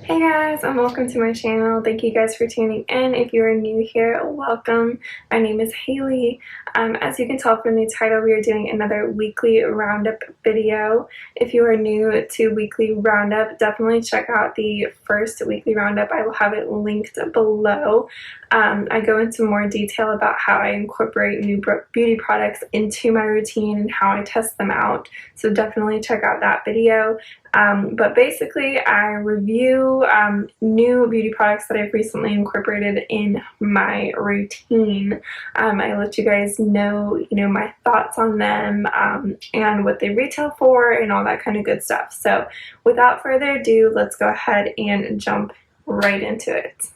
Hey guys, and welcome to my channel. Thank you guys for tuning in. If you are new here, welcome. My name is Haley. As you can tell from the title, we are doing another weekly roundup video. If you are new to weekly roundup, definitely check out the first weekly roundup. I will have it linked below. I go into more detail about how I incorporate new beauty products into my routine and how I test them out. So definitely check out that video. But basically, I review new beauty products that I've recently incorporated in my routine. I let you guys know, my thoughts on them and what they retail for and all that kind of good stuff. So without further ado, let's go ahead and jump right into it.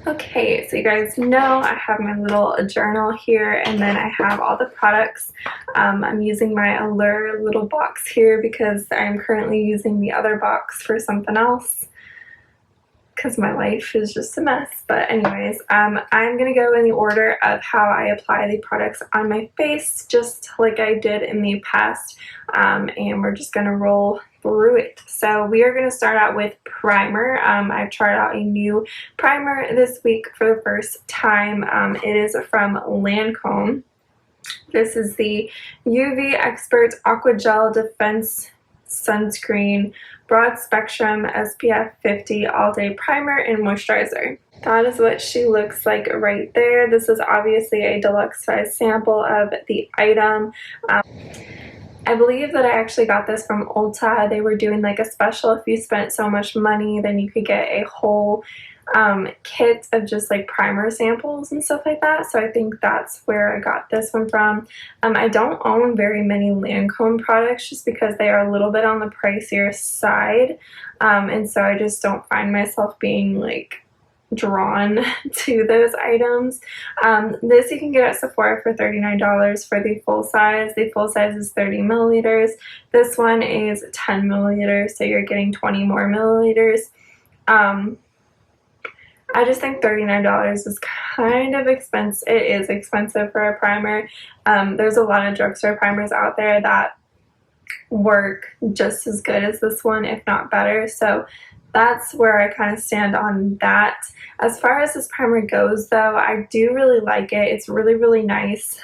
Okay, so you guys know I have my little journal here, and then I have all the products. I'm using my Allure little box here because I'm currently using the other box for something else because my life is just a mess. But anyways, I'm going to go in the order of how I apply the products on my face, just like I did in the past, and we're just going to roll through it. So we are going to start out with primer. I've tried out a new primer this week for the first time. It is from Lancome. This is the UV Expert Aqua Gel Defense Sunscreen Broad Spectrum SPF 50 All Day Primer and Moisturizer. That is what she looks like right there. This is obviously a deluxe size sample of the item. I believe that I actually got this from Ulta. They were doing like a special. If you spent so much money, then you could get a whole kit of just like primer samples and stuff like that. So I think that's where I got this one from. I don't own very many Lancome products just because they are a little bit on the pricier side. And so I just don't find myself being like drawn to those items. This you can get at Sephora for $39 for the full size. The full size is 30 milliliters. This one is 10 milliliters, so you're getting 20 more milliliters. I just think $39 is kind of expensive. It is expensive for a primer. There's a lot of drugstore primers out there that work just as good as this one, if not better. So that's where I kind of stand on that. As far as this primer goes, though, I do really like it. It's really, really nice.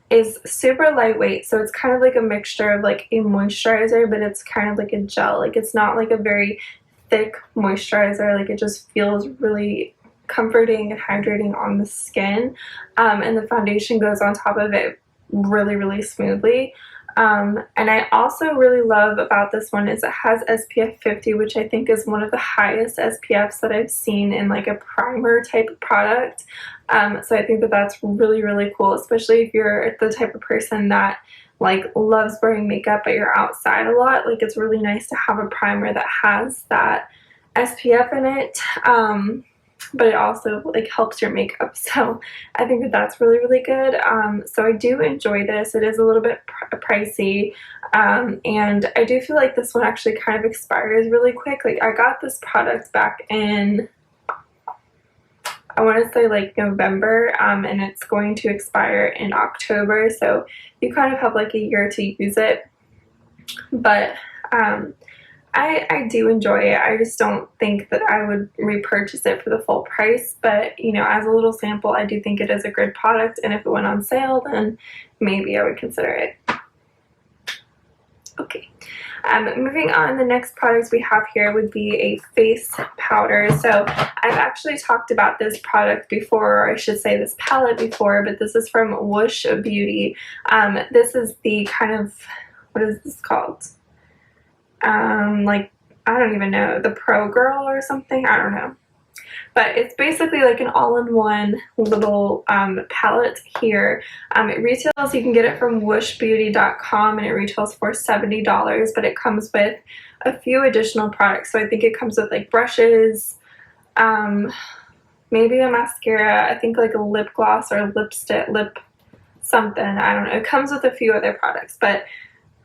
It's super lightweight, so it's kind of like a mixture of like a moisturizer, but it's kind of like a gel. Like, it's not like a very thick moisturizer. Like, it just feels really comforting and hydrating on the skin, and the foundation goes on top of it really, really smoothly. And I also really love about this one is it has SPF 50, which I think is one of the highest SPFs that I've seen in like a primer type of product. So I think that that's really, really cool, especially if you're the type of person that like loves wearing makeup but you're outside a lot. Like, it's really nice to have a primer that has that SPF in it, but it also like helps your makeup. So I think that that's really, really good. So I do enjoy this. It is a little bit pricey, and I do feel like this one actually kind of expires really quick. Like, I got this product back in, I want to say like November, and it's going to expire in October, so you kind of have like a year to use it. But I do enjoy it. I just don't think that I would repurchase it for the full price, but as a little sample, I do think it is a good product, and if it went on sale, then maybe I would consider it. Okay. Moving on, the next products we have here would be a face powder. So I've actually talked about this product before, or I should say this palette before, but this is from Whoosh Beauty. This is the kind of, what is this called? Like, I don't even know, the Pro Girl or something, I don't know. But it's basically like an all-in-one little palette here. It retails, you can get it from whooshbeauty.com, and it retails for $70, but it comes with a few additional products. So I think it comes with like brushes, maybe a mascara, I think like a lip gloss or lipstick, lip something, I don't know. It comes with a few other products, but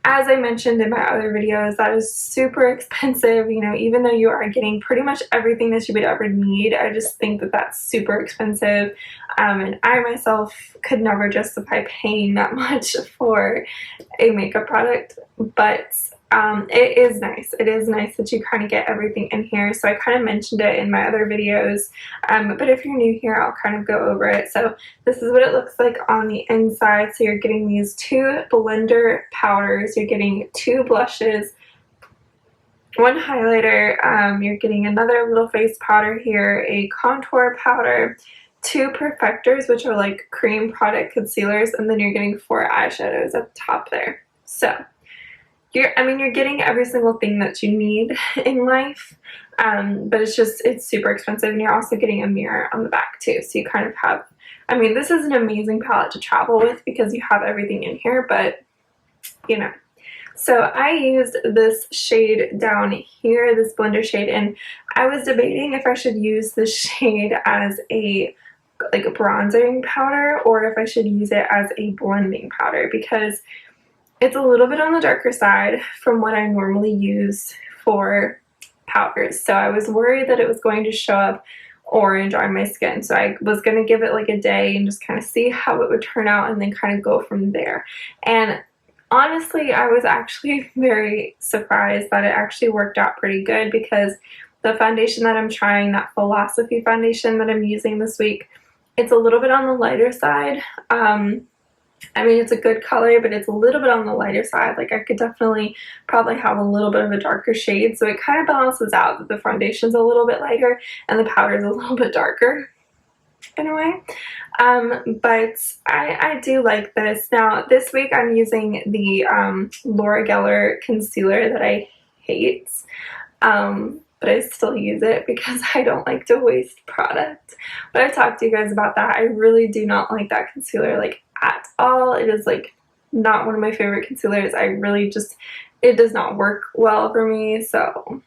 as I mentioned in my other videos, that is super expensive. You know, even though you are getting pretty much everything that you would ever need, I just think that that's super expensive. And I myself could never justify paying that much for a makeup product, but it is nice. It is nice that you kind of get everything in here. So I kind of mentioned it in my other videos, but if you're new here, I'll kind of go over it. So this is what it looks like on the inside. So you're getting these 2 blender powders, you're getting 2 blushes, 1 highlighter, you're getting another little face powder here, a contour powder, 2 perfectors, which are like cream product concealers, and then you're getting 4 eyeshadows at the top there. So you're getting every single thing that you need in life, but it's super expensive, and you're also getting a mirror on the back too. So you kind of have, this is an amazing palette to travel with because you have everything in here, but you know. So I used this shade down here, this blender shade, and I was debating if I should use this shade as a bronzing powder or if I should use it as a blending powder, because it's a little bit on the darker side from what I normally use for powders. So I was worried that it was going to show up orange on my skin. So I was going to give it like a day and just kind of see how it would turn out and then kind of go from there. And honestly, I was actually very surprised that it actually worked out pretty good, because the foundation that I'm trying, that Philosophy foundation that I'm using this week, it's a little bit on the lighter side. It's a good color, but it's a little bit on the lighter side. Like, I could definitely probably have a little bit of a darker shade, so it kind of balances out that the foundation's a little bit lighter and the powder's a little bit darker in a way. But I do like this. Now, this week I'm using the Laura Geller concealer that I hate. But I still use it because I don't like to waste product. But I've talked to you guys about that. I really do not like that concealer, like, at all. It is like not one of my favorite concealers. It does not work well for me. So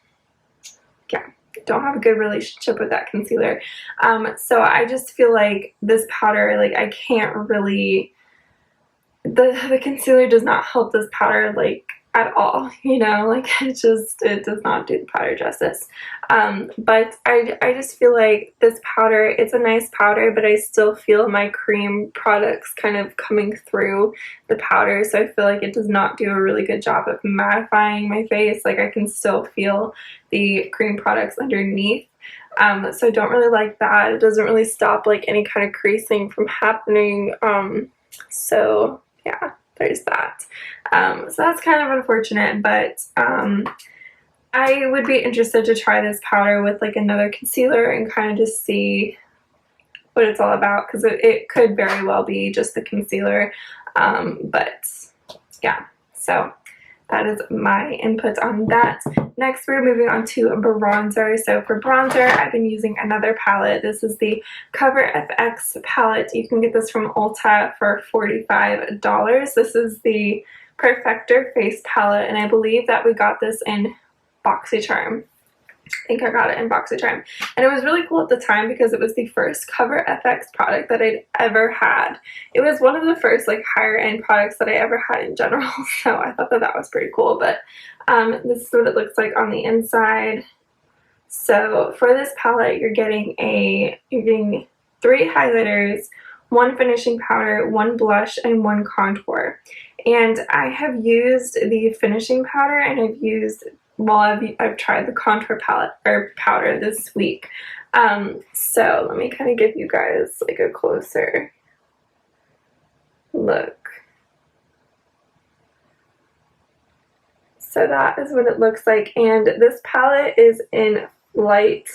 yeah, don't have a good relationship with that concealer. So I just feel like this powder, like, I can't really, the concealer does not help this powder like at all, you know, like it does not do the powder justice. But I just feel like this powder, it's a nice powder, but I still feel my cream products kind of coming through the powder, so I feel like it does not do a really good job of mattifying my face. Like, I can still feel the cream products underneath. So I don't really like that. It doesn't really stop like any kind of creasing from happening. So yeah, there's that. So that's kind of unfortunate, but I would be interested to try this powder with like another concealer and kind of just see what it's all about, because it could very well be just the concealer. But yeah, so that is my input on that. Next, we're moving on to bronzer. So for bronzer, I've been using another palette. This is the Cover FX palette. You can get this from Ulta for $45. This is the Perfector face palette, and I believe that we got this in BoxyCharm. I think I got it in BoxyCharm, and it was really cool at the time because it was the first Cover FX product that I'd ever had. It was one of the first like higher end products that I ever had in general, so I thought that was pretty cool. But this is what it looks like on the inside. So for this palette, you're getting 3 highlighters, 1 finishing powder, 1 blush, and 1 contour. And I have used the finishing powder, and I've tried the contour powder this week. So let me kind of give you guys like a closer look. So that is what it looks like, and this palette is in light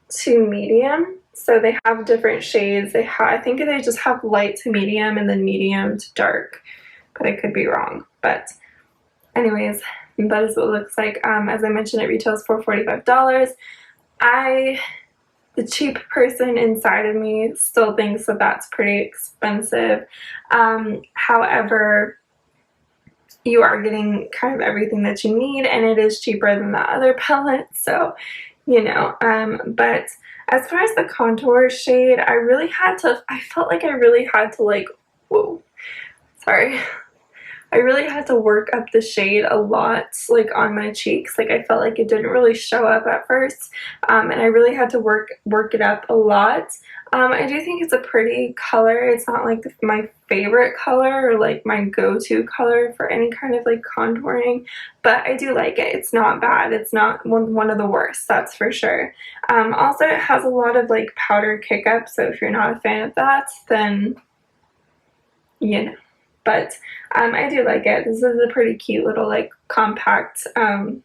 to medium. So they have different shades. I think they just have light to medium and then medium to dark, but I could be wrong. But anyways, that is what it looks like. As I mentioned, it retails for $45. The cheap person inside of me still thinks that that's pretty expensive. However, you are getting kind of everything that you need, and it is cheaper than the other palette, so you know. But as far as the contour shade, I felt like I really had to like, whoa, sorry. I really had to work up the shade a lot, like on my cheeks. Like I felt like it didn't really show up at first, and I really had to work it up a lot. I do think it's a pretty color. It's not like my favorite color or like my go-to color for any kind of like contouring, but I do like it. It's not bad. It's not one of the worst, that's for sure. Also, it has a lot of like powder kick up, so if you're not a fan of that, then you know. But I do like it. This is a pretty cute little like compact palette.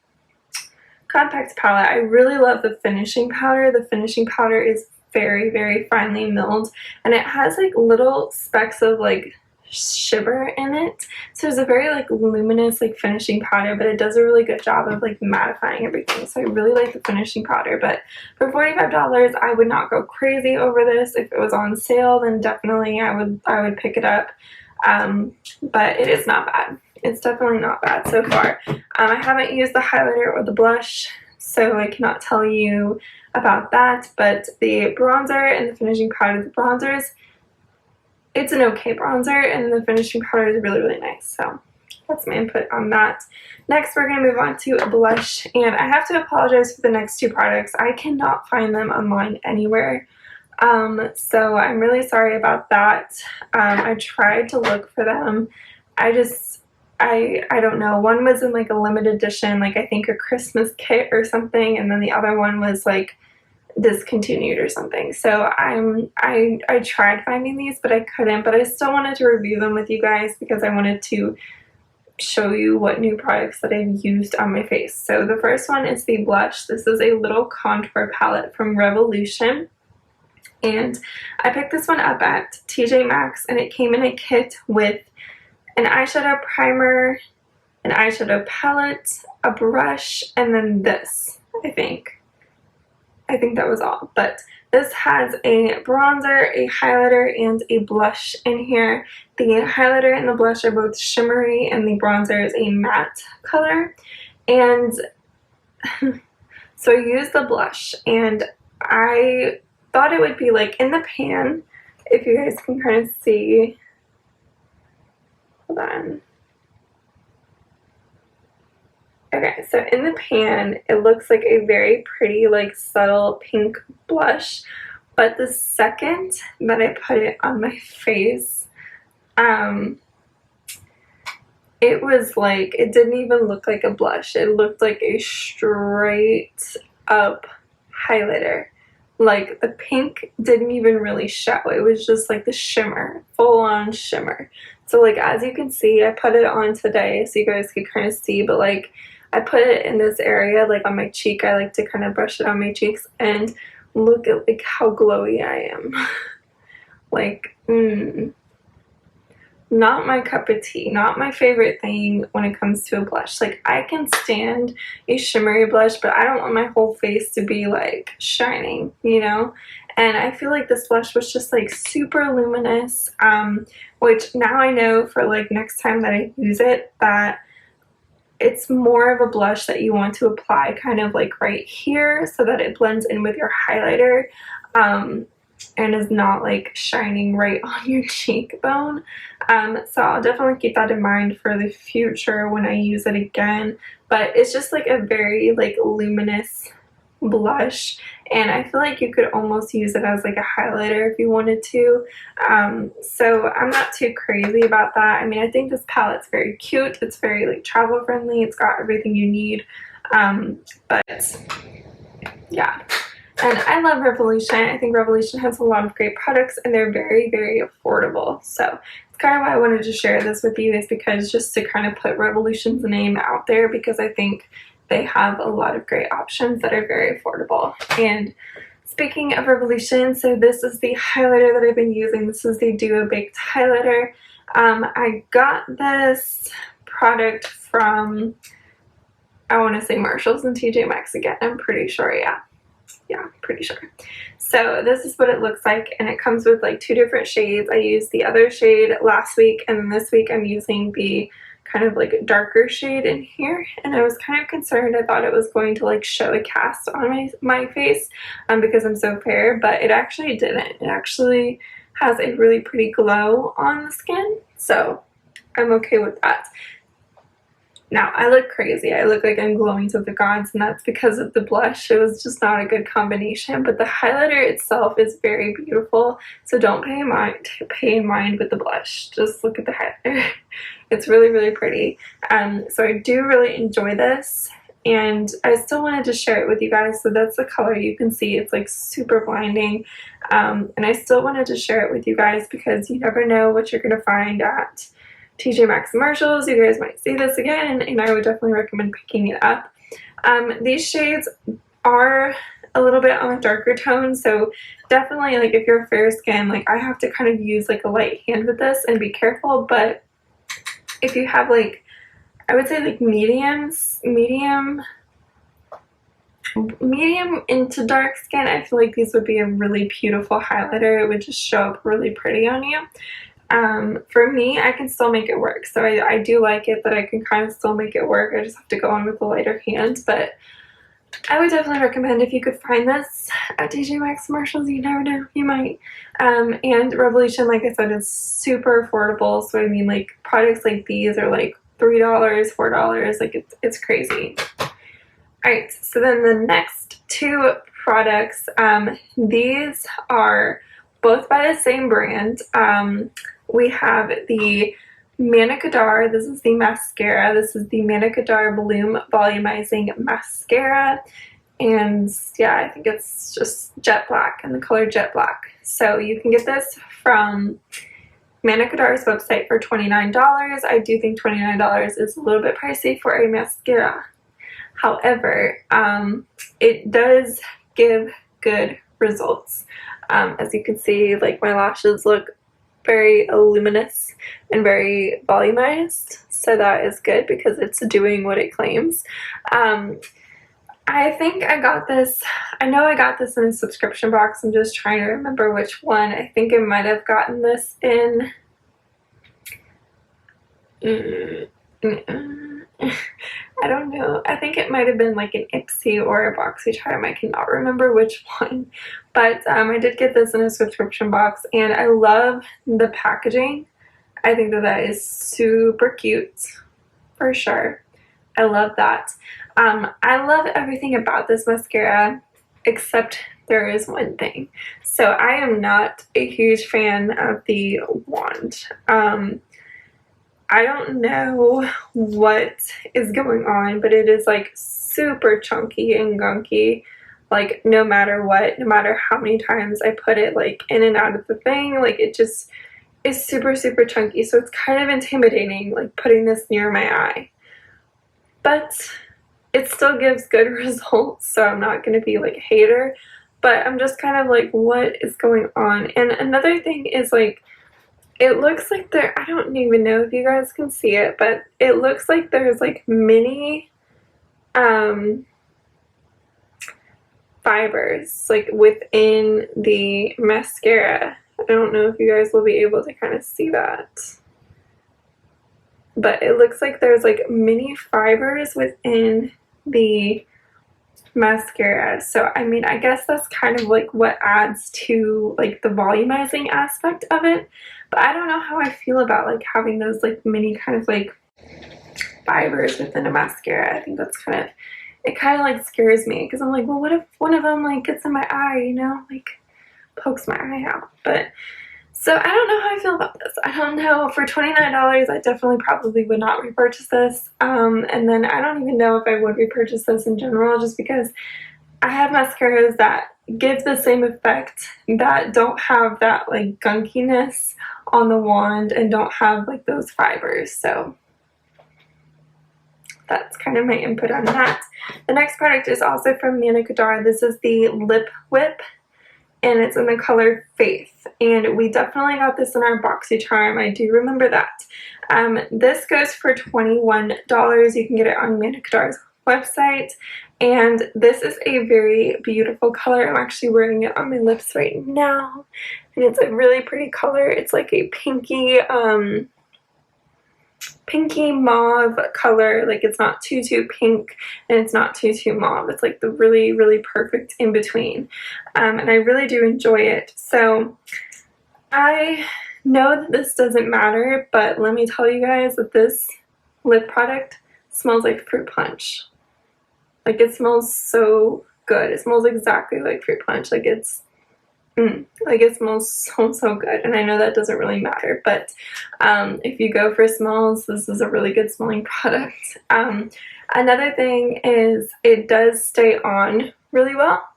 I really love the finishing powder. The finishing powder is very, very finely milled, and it has like little specks of like shimmer in it, so it's a very like luminous like finishing powder, but it does a really good job of like mattifying everything. So I really like the finishing powder, but for $45 I would not go crazy over this. If it was on sale, then definitely I would pick it up, but it is not bad. It's definitely not bad so far. I haven't used the highlighter or the blush, so I cannot tell you about that, but the bronzer and the finishing powder, the bronzers, it's an okay bronzer, and the finishing powder is really, really nice. So that's my input on that. Next, we're going to move on to a blush, and I have to apologize for the next two products. I cannot find them online anywhere, so I'm really sorry about that. I tried to look for them. I don't know. One was in like a limited edition, like I think a Christmas kit or something, and then the other one was like discontinued or something. So I tried finding these, but I couldn't. But I still wanted to review them with you guys because I wanted to show you what new products that I've used on my face. So the first one is the blush. This is a little contour palette from Revolution, and I picked this one up at TJ Maxx, and it came in a kit with an eyeshadow primer, an eyeshadow palette, a brush, and then this, I think that was all. But this has a bronzer, a highlighter, and a blush in here. The highlighter and the blush are both shimmery, and the bronzer is a matte color. And so I used the blush, and I thought it would be like in the pan, if you guys can kind of see. Hold on. Okay, so in the pan, it looks like a very pretty, like, subtle pink blush, but the second that I put it on my face, it was like, it didn't even look like a blush. It looked like a straight up highlighter. Like, the pink didn't even really show. It was just like the shimmer, full on shimmer. So like, as you can see, I put it on today so you guys could kind of see, but like, I put it in this area, like on my cheek. I like to kind of brush it on my cheeks, and look at like how glowy I am. Like, not my cup of tea, not my favorite thing when it comes to a blush. Like, I can stand a shimmery blush, but I don't want my whole face to be like shining, you know? And I feel like this blush was just like super luminous, which now I know for like next time that I use it, that it's more of a blush that you want to apply kind of like right here so that it blends in with your highlighter, and is not like shining right on your cheekbone. So I'll definitely keep that in mind for the future when I use it again. But it's just like a very like luminous blush, and I feel like you could almost use it as like a highlighter if you wanted to. So I'm not too crazy about that. I mean, I think this palette's very cute. It's very like travel friendly. It's got everything you need. But yeah. And I love Revolution. I think Revolution has a lot of great products, and they're very, very affordable. So it's kind of why I wanted to share this with you, is because just to kind of put Revolution's name out there, because I think they have a lot of great options that are very affordable. And speaking of Revolution, so this is the highlighter that I've been using. This is the Duo Baked Highlighter. I got this product from, I want to say Marshalls and TJ Maxx again. I'm pretty sure, yeah, pretty sure. So this is what it looks like, and it comes with like two different shades. I used the other shade last week, and then this week I'm using the kind of like darker shade in here, and I was kind of concerned. I thought it was going to like show a cast on my face because I'm so fair, but it actually didn't. It actually has a really pretty glow on the skin, so I'm okay with that. Now, I look crazy. I look like I'm glowing to the gods, and that's because of the blush. It was just not a good combination, but the highlighter itself is very beautiful, so don't pay in mind with the blush. Just look at the highlighter. It's really, really pretty. So I do really enjoy this, and I still wanted to share it with you guys. So that's the color. You can see it's like super blinding, and I still wanted to share it with you guys because you never know what you're going to find at TJ Maxx Marshalls. You guys might see this again, and I would definitely recommend picking it up. These shades are a little bit on the darker tone, so definitely, like, if you're fair skin, like, I have to kind of use like a light hand with this and be careful. But if you have, like, I would say like medium into dark skin, I feel like these would be a really beautiful highlighter. It would just show up really pretty on you. For me, I can still make it work. So I do like it that I can kind of still make it work. I just have to go on with the lighter hand. But I would definitely recommend if you could find this at TJ Maxx Marshalls. You never know, you might. And Revolution, like I said, is super affordable. So I mean, like, products like these are like $3, $4. Like, it's crazy. Alright, so then the next two products, these are both by the same brand. We have the Mascara. This is the mascara. This is the Mascara Bloom Volumizing Mascara. And yeah, I think it's just jet black in the color jet black. So you can get this from Mascara's website for $29. I do think $29 is a little bit pricey for a mascara. However, it does give good results. As you can see, like, my lashes look very luminous and very volumized, so that is good because it's doing what it claims. I think I got this, I know I got this in a subscription box. I'm just trying to remember which one. I think I might have gotten this in I don't know. I think it might have been like an Ipsy or a BoxyCharm. I cannot remember which one. But I did get this in a subscription box, and I love the packaging. I think that that is super cute, for sure. I love that. I love everything about this mascara, except there is one thing. So I am not a huge fan of the wand. I don't know what is going on, but it is like super chunky and gunky. Like, no matter what, no matter how many times I put it like in and out of the thing, like, it just is super, super chunky. So it's kind of intimidating, like, putting this near my eye. But it still gives good results, so I'm not going to be like a hater. But I'm just kind of like, what is going on? And another thing is, like, it looks like there, I don't even know if you guys can see it, but it looks like there's like mini fibers like within the mascara. I don't know if you guys will be able to kind of see that, but it looks like there's like mini fibers within the mascara. So I mean, I guess that's kind of like what adds to like the volumizing aspect of it. But I don't know how I feel about like having those like mini kind of like fibers within a mascara. I think that's kind of, it kind of like scares me because I'm like, well, what if one of them like gets in my eye, you know, like pokes my eye out. But so I don't know how I feel about this. I don't know. For $29, I definitely probably would not repurchase this. And then I don't even know if I would repurchase this in general, just because I have mascaras that give the same effect, that don't have that like gunkiness on the wand and don't have like those fibers. So that's kind of my input on that. The next product is also from Mascara. This is the Lip Whip, and it's in the color Faith. And we definitely got this in our BoxyCharm. I do remember that. This goes for $21. You can get it on Mascara's website. And this is a very beautiful color. I'm actually wearing it on my lips right now. And it's a really pretty color. It's like a pinky, pinky mauve color. Like, it's not too pink and it's not too mauve. It's like the really, really perfect in between. And I really do enjoy it. So I know that this doesn't matter, but let me tell you guys that this lip product smells like fruit punch. Like, it smells so good. It smells exactly like fruit punch. Like, it's like, it smells so good. And I know that doesn't really matter, but if you go for smells, this is a really good smelling product. Another thing is it does stay on really well.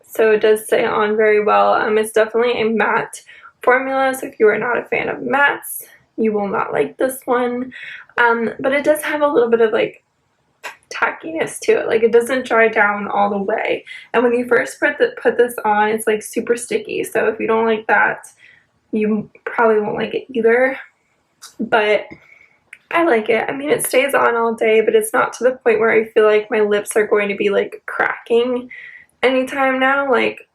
So it does stay on very well. It's definitely a matte formula, so if you are not a fan of mattes, you will not like this one. But it does have a little bit of like tackiness to it. Like, it doesn't dry down all the way, and when you first put this on, it's like super sticky, so if you don't like that, you probably won't like it either. But I like it. I mean, it stays on all day, but it's not to the point where I feel like my lips are going to be like cracking anytime now. Like,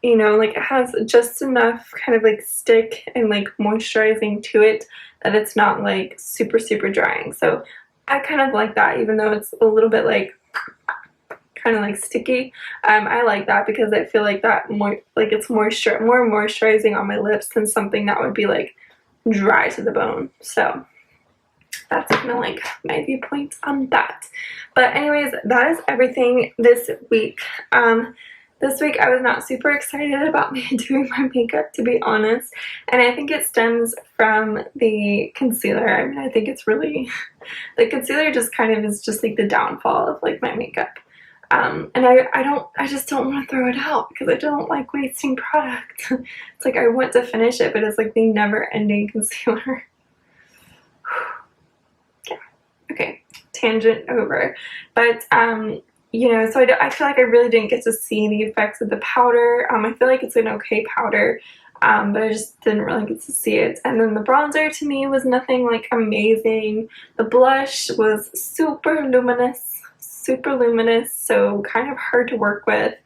you know, like, it has just enough kind of like stick and like moisturizing to it that it's not like super drying. So I kind of like that, even though it's a little bit like kind of like sticky. I like that because I feel like that more moisturizing on my lips than something that would be like dry to the bone. So that's kind of like my viewpoint on that. But anyways, that is everything this week. This week I was not super excited about me doing my makeup, to be honest, and I think it stems from the concealer. I mean, I think it's really, the concealer just kind of is just like the downfall of like my makeup. And I just don't want to throw it out because I don't like wasting product. It's like I want to finish it, but it's like the never-ending concealer. Yeah. Okay, tangent over. But you know, so I feel like I really didn't get to see the effects of the powder. I feel like it's an okay powder, but I just didn't really get to see it. And then the bronzer to me was nothing like amazing. The blush was super luminous, so kind of hard to work with.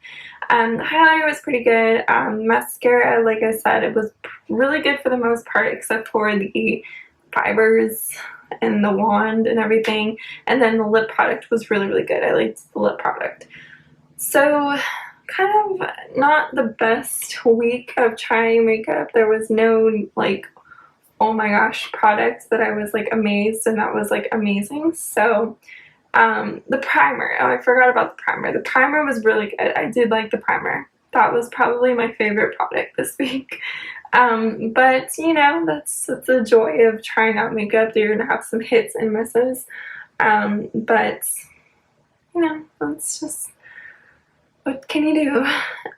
The highlighter was pretty good. Mascara, like I said, it was really good for the most part, except for the fibers and the wand and everything. And then the lip product was really good. I liked the lip product. So kind of not the best week of trying makeup. There was no like, oh my gosh, product that I was like amazed and that was like amazing. So the primer, oh, I forgot about the primer. The primer was really good. I did like the primer. That was probably my favorite product this week. But you know, that's the joy of trying out makeup. You're gonna have some hits and misses. But you know, that's just, what can you do?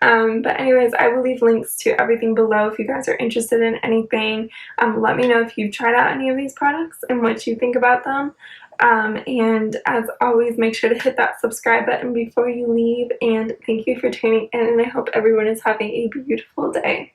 But anyways, I will leave links to everything below if you guys are interested in anything. Let me know if you've tried out any of these products and what you think about them. And as always, make sure to hit that subscribe button before you leave, and thank you for tuning in, and I hope everyone is having a beautiful day.